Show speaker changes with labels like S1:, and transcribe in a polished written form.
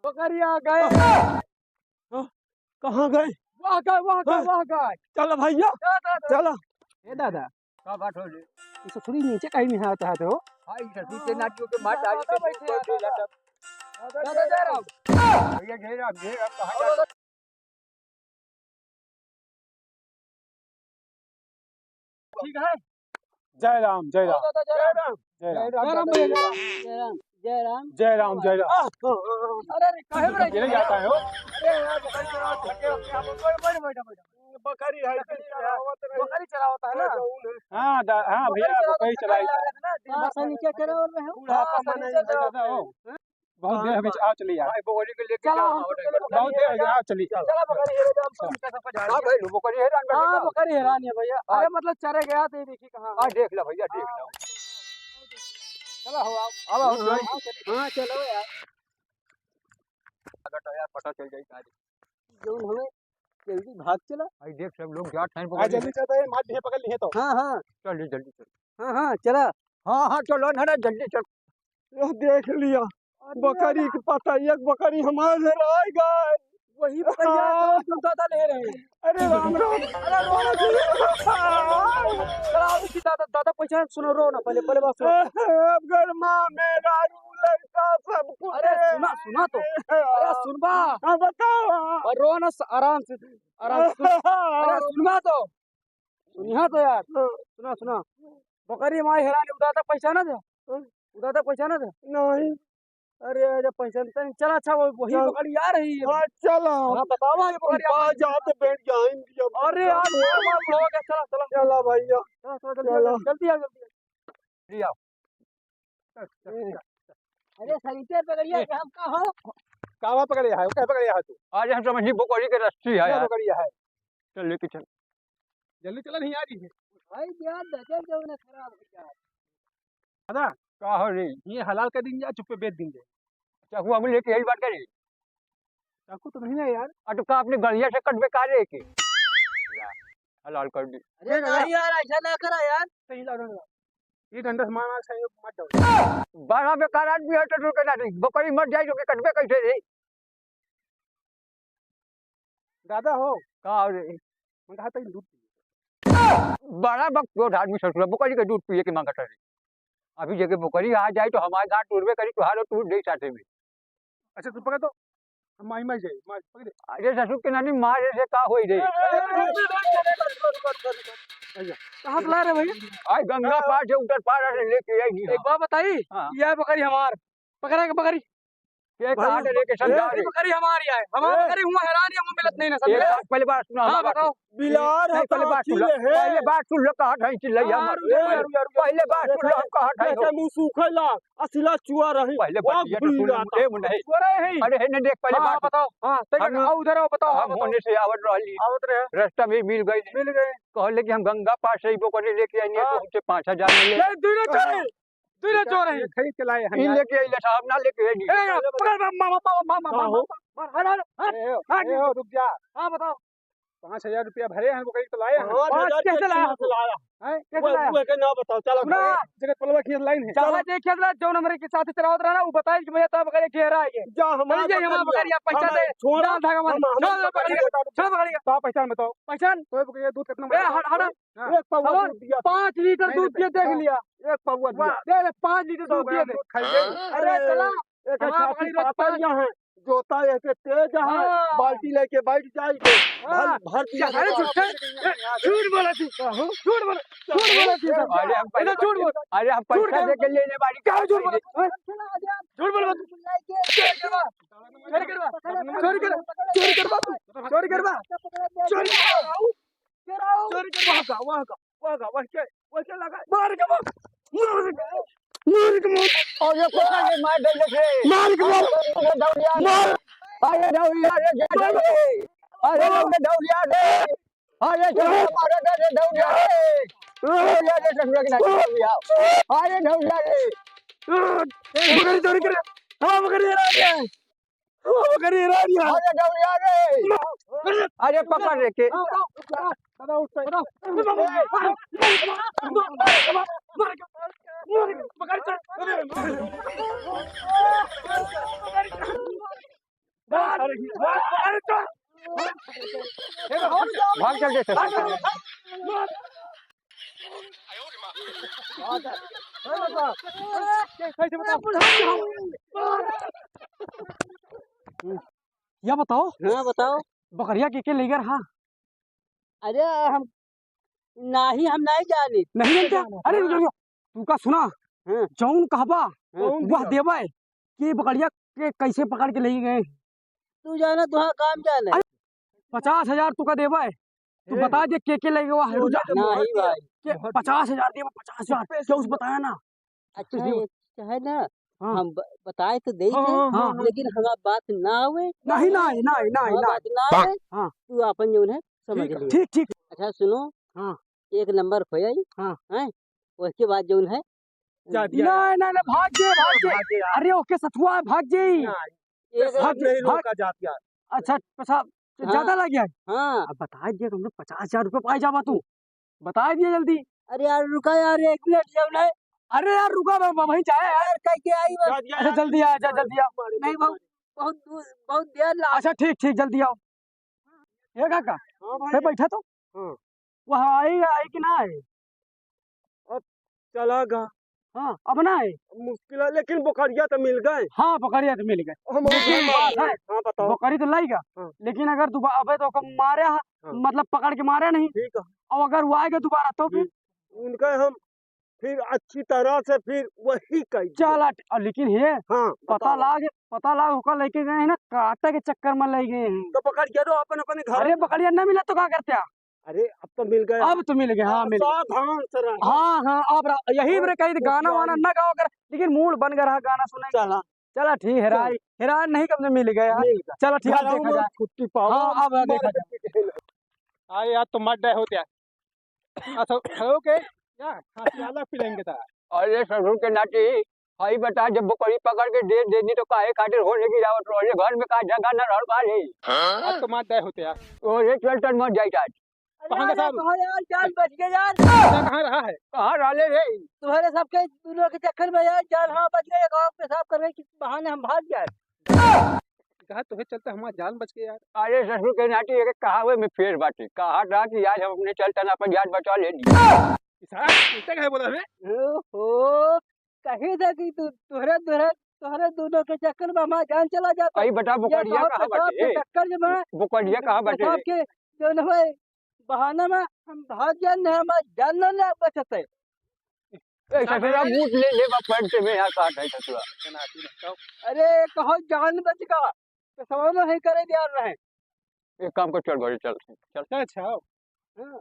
S1: बकरिया गए।
S2: कहाँ गए?
S1: वहाँ गए, वहाँ गए, वहाँ गए।
S2: चलो भैया चलो।
S1: ए दादा,
S3: का बात हो रे?
S1: इसे थोड़ी नीचे कहीं में हाथ हाथ हो।
S3: हां इधर दूसरे नाटियों के मार डाली
S1: दादा
S3: के
S1: बैठे
S3: दूर
S1: हैं,
S3: कर
S1: दादा।
S3: देला
S1: दादा जय राम।
S3: भैया घेरा कहां जा
S1: ठीक है।
S2: जय राम जय राम
S1: दादा जय राम।
S2: जय राम
S1: जय राम भैया, जय राम। जय राम।
S2: जय राम जय राम।
S1: अरे अरे काहे में
S2: गिर जाता है हो।
S1: अरे यार बकरी चराओ थके होके आप बैठ बैठ बैठ।
S2: बकरी है
S1: बकरी चरावता है ना।
S2: हाँ हाँ भैया बकरी चलाई
S1: हाँ नीचे चराओ में हो।
S2: बुढ़ापा मन नहीं दादा हो। बहुत देर हमें आ चली यार।
S3: भाई बोली के लेके
S1: चलो
S3: जाओ
S1: हम
S2: बहुत देर है आ चली।
S1: चला बकरी हेरे जाओ हम कैसा पजा।
S3: हां भाई बकरी हैरान कर
S1: हाँ बकरी हैरान है भैया। अरे मतलब चरे गया तो ये देखिए कहाँ।
S3: हां देख लो भैया देख लो
S1: चलो हो
S3: अब
S1: हाँ चलो यार।
S3: अगर तो यार पता चल जाए आज
S1: जो हमें जल्दी भाग चला।
S3: भाई देख सब लोग जाट हैं
S2: आ
S3: पकड़
S2: जल्दी चलते हैं मार ढे पकड़ लिए तो।
S1: हाँ हाँ
S3: चल जल्दी चल
S1: हाँ हाँ चला।
S3: हां चलो ना जल्दी चल
S2: ये देख लिया बकरी के पता एक बकरी हमारे रह गए।
S1: वही बकरिया तो तुम दादा ले रहे हैं।
S2: अरे राम राम।
S1: अरे रो ना चला इसी दादा दादा पहचान सुनो रो ना पहले पहले बात सुनो।
S2: गरमा मेरा लड़का सब कुछ।
S1: अरे सुना सुना तो अरे सुनबा।
S2: हाँ बताओ।
S1: और रो ना आराम से अरे सुनबा तो सुनिया तो यार सुना सुना। बकरी हमारी हैरानी उदाता पहचाना दे उदाता पहचाना दे।
S2: नहीं
S1: अरे जब पहचानते नहीं चला अच्छा वही
S2: चल।
S1: बकरी आ रही है।
S2: हाँ चलो
S1: हाँ बताओ ये बकरी
S2: आ जाते बैठ जाएंगे।
S1: अरे यार हो गया चला चला
S2: चला भैया
S1: चला जल्दी आ जल्दी
S3: जी आओ
S1: अरे सरीते पकड़िए कि हम कहाँ हो।
S2: कावा पकड़े है क्या पकड़े है तू?
S3: आज हम समझी बकरी के रस्सी है
S2: क्या
S3: यार
S2: पकड़ी है?
S3: चल लेके चल
S2: जल्दी चला नहीं आ रही है।
S1: भाई ध्यान दे जो ने खराब हो गया।
S2: दादा
S3: का हो रे
S2: ये हलाल कर देंगे या चुप्पे बेच देंगे?
S3: चाकू हम लेके यही बात करी
S2: चाकू तो नहीं है यार।
S3: अटू का अपने गलिया से कट बेकार है के हलाल कर दी
S1: अरे नहीं यार ऐसा ना करा यार।
S2: सही लग रहा है। ये डंडा मार सही मत दो।
S3: बड़ा बेकार आदमी है तो के ना बकरी मर जाए जो के कटबे कैसे रे
S2: दादा हो
S3: का हो रे
S2: मैं कहा था दूध
S3: बड़ा बक आदमी ससुर बकरी का दूध पिए के मांगता रे अभी जगह बकरी आ जाए तो हमारे गांव टूरबे करी तो हारो टूर दे साथे में
S2: अच्छा तू पकड़ तो हम माई माई जाए मार पकड़।
S3: अरे ससुर के नानी मारे से का होई रे
S1: कहाँ बुला रहे भैया।
S3: आज गंगा पार से उतर पार से लेके आएगी
S1: एक बात बताई
S3: हाँ।
S1: यह बकरी हमार पकड़ा के बकरी
S3: के कहां से लेके समझा रे
S1: बकरी हमारी है हमारी बकरी हुआ हैरान है वो मिलत नहीं ना समझे।
S3: पहले बात सुना
S1: हाँ बताओ।
S2: बिलार है
S3: पहले बात सुन पहले बात सुन लो कहा ढाई चिल्लाई हम पहले बात सुन लो हम कहा ढाई
S2: ऐसे मुंह सूखेला असला चुआ रही।
S3: पहले बात ये तो सुन मुझे नहीं
S1: बोले हैं
S3: अरे है ने देख पहले
S1: हाँ
S3: बात
S1: बताओ। हाँ
S3: हम-
S1: आओ उधर आओ बताओ।
S3: हम होने से आवत रहली
S1: आवत रहे
S3: रास्ता में मिल गई
S1: मिल गए।
S3: कहले कि हम गंगा पार से ही बकरी लेके आएंगे तो हमसे 5000 मिले
S1: ये दूर चोर है।
S2: खरीद के लाए हैं
S3: इन लेके आइले साहब ना लेके आएंगे
S1: ए पकड़ मामा
S2: ए हो रुक जा।
S1: हाँ बताओ
S2: 5000 रुपया भरे हैं बकरी तो लाए हैं।
S1: कैसे लाया
S2: हैं?
S1: कैसे लाया
S2: वो के ना बताओ चलो
S1: सुना।
S2: जगह पलवा की लाइन है।
S1: जहाँ देखे जो नंबर के साथ चलावत रहा ना वो बताइए कि भैया तो बकरी घेरा है
S2: जा हमारा
S1: हमारा बकरी आप पहचान दे
S2: छोड़
S1: जान धागा मत छोड़ बकरी का
S2: तो पहचान बताओ
S1: पहचान।
S2: तो बकरी दूध कितना
S1: ए हटा
S2: एक पौवा
S1: हवन,
S2: दूध दिया
S1: 5 लीटर दूध दिया देख लिया।
S2: एक पौवा दिया
S1: दे ले 5 लीटर दूध दिया दे।
S2: खाइए।
S1: अरे चला
S2: एक
S1: हमारा
S2: छाती
S1: बकरी रोज
S2: पातलियां हैं जोता एक तेज है
S1: हाँ।
S2: बाल्टी लेके बैठ जाएगी
S1: हाँ।
S2: भर दिया।
S1: अरे झूठ बोला थी झूठ बोला थी
S3: अरे हम पहले
S1: झूठ बोल
S3: अरे हम पैसा दे के लेने वाली
S1: क्या झूठ बोला झूठ बोल चोरी करवा चोरी करवा चोरी करवा चोरी करवा चोरी करवा
S2: वहाँ क्या लगा
S1: मार के
S3: और ये कोसा के मार दे ले
S1: मार के
S3: मार अरे दौड़िया रे अरे दौड़िया रे अरे मारे दे दौड़िया रे दौड़िया रे ससुर के ना दौड़िया अरे दौड़िया रे
S1: बकरी चोरी करे हाँ बकरी हरा दिया बकरी हरा दिया
S3: अरे दौड़िया रे अरे पकड़ रे के
S2: बताओ उस
S1: बताओ
S3: भाग चल जैसे
S1: या बताओ
S4: हाँ बताओ।
S1: बकरिया के ले गया हाँ
S4: अरे हम नहीं, हम नहीं जाने।
S1: नहीं जानते अरे रुक जाओ तू का सुना
S4: हाँ।
S1: जौन कहबा
S2: कौन
S1: वह देवा कि बकरिया के कैसे पकड़ के ले गए
S4: तू जाना तुहा काम जाना।
S1: 50,000 तू का देवा तू बता दे के ले गया है रुक जा
S4: नहीं भाई।
S1: के 50,000 देवा 50,000 क्या उस बताया ना
S4: अच्छा है ना।
S1: हाँ।
S4: हम बताए तो दे
S1: हाँ।
S4: लेकिन हमारा बात ना हुए।
S1: नहीं नहीं नहीं नहीं
S4: हमारा
S1: नहीं
S4: बात ना हुए।
S1: हाँ।
S4: तू अपन जो है समझ लिया।
S1: ठीक ठीक
S4: अच्छा सुनो।
S1: हाँ।
S4: एक नंबर हो जाई।
S1: हाँ।
S4: हैं उसके बाद जो है
S2: जा दिया
S1: नहीं नहीं नहीं भाग जे अरे ओके सथुआ है, भाग जे
S4: एक
S1: भाग
S2: नहीं
S1: भाग
S2: रोका जात यार।
S1: अच्छा पैसा ज्यादा लग गया है
S4: हाँ।
S1: अब बता दिया तुमने 50,000 रुपये पाई जावा तू बता दिया जल्दी
S4: अरे यार रुका यार 1 मिनट जो है।
S1: अरे यार रुका वहीं जाए यार
S4: यार कह के आई बस।
S2: जा दिया
S1: अच्छा
S2: यार।
S1: जल्दी आ जा जल्दी आ
S4: नहीं बहुत दूर बहुत देर ला।
S1: अच्छा ठीक ठीक जल्दी आओ ये काका
S2: हाँ
S1: फिर
S2: भाई
S1: बैठा तो
S2: हाँ।
S1: वह आई कि ना आए
S2: चला गा
S1: हाँ अब ना आए
S2: मुश्किल है लेकिन बकरिया तो मिल गए।
S1: हाँ पकड़िया तो मिल गए
S2: हम
S1: लेकिन बात है
S2: हाँ बताओ।
S1: बकरी तो लाएगा
S2: हाँ।
S1: लेकिन अगर दोबारा अबे तो मारे
S2: हाँ।
S1: मतलब पकड़ के मारे नहीं
S2: ठीक है
S1: और अगर वो आएगा दोबारा तो फिर
S2: उनका हम फिर अच्छी तरह से फिर वही कही
S1: चल लेकिन ये
S2: हाँ
S1: पता लाग होकर लेके गए हैं ना काटा के चक्कर में ले गए हैं
S2: तो पकड़ के दो अपन अपने घर।
S1: अरे बकरिया न मिला तो क्या करते हैं?
S2: अरे अब तो मिल गए।
S1: अब तो मिल गए हाँ मिल गए
S2: सावधान से रहो।
S1: हाँ हाँ अब यही मेरे कही गाना वाना न गाओ कर लेकिन मूड बन गया गाना सुने
S2: चला
S1: चला ठीक है हेरा नहीं कब से मिल गया चलो ठीक है अब देखा जाए
S2: छुट्टी पाओ।
S1: हाँ अब देखा जाए
S2: आए यार तुम मत होते यार। अच्छा हो के यार खांसी अलग पिलेंगे ता।
S3: अरे ससुर के नाती भाई बता जब बकरी पकड़ के दे देनी तो काहे खातिर होने की जावत रोजे घर में का जगह न रह पा रही
S2: आज तो मत होते यार।
S3: तो ये चल मत जाइता
S2: कहाँ का साहब?
S4: कहाँ यार जान बच गया यार।
S2: कहाँ रहा है?
S3: कहाँ रहले रे
S4: तुम्हारे सबके दूल्हों के चक्कर में यार जान हाँ बच गए। गाँव पेशाब करने के बहाने हम भाग गए।
S2: कहा तो है चलता हमारा जान बच गया यार।
S3: अरे ससुर के नाती एक कहावे में फेर बाटे कहा था कि आज हम अपने चलतन अपन जान बचा लेनी
S2: साहब उल्टा कहे बोला रे।
S4: ओहो कहीं था कि तुम्हारे दोनों के चक्कर में हमारा जान चला जाता।
S3: भाई बता बुकड़िया
S4: ये
S3: कहाँ
S4: पेशाब के
S3: बाटे
S4: चक्कर में
S3: बुकड़िया कहाँ बाटे
S4: पेशाब के जो न हुए बहाने में हम भाग गए न हमारा जान न बचते।
S3: ए ससुरा बूट ले पैंट से में यहाँ काट है ससुरा
S4: अरे कहो जान बच गया तो सवाल नहीं करे दिया रहे।
S3: एक काम कर चल घरे चल
S2: अच्छा
S4: हाँ।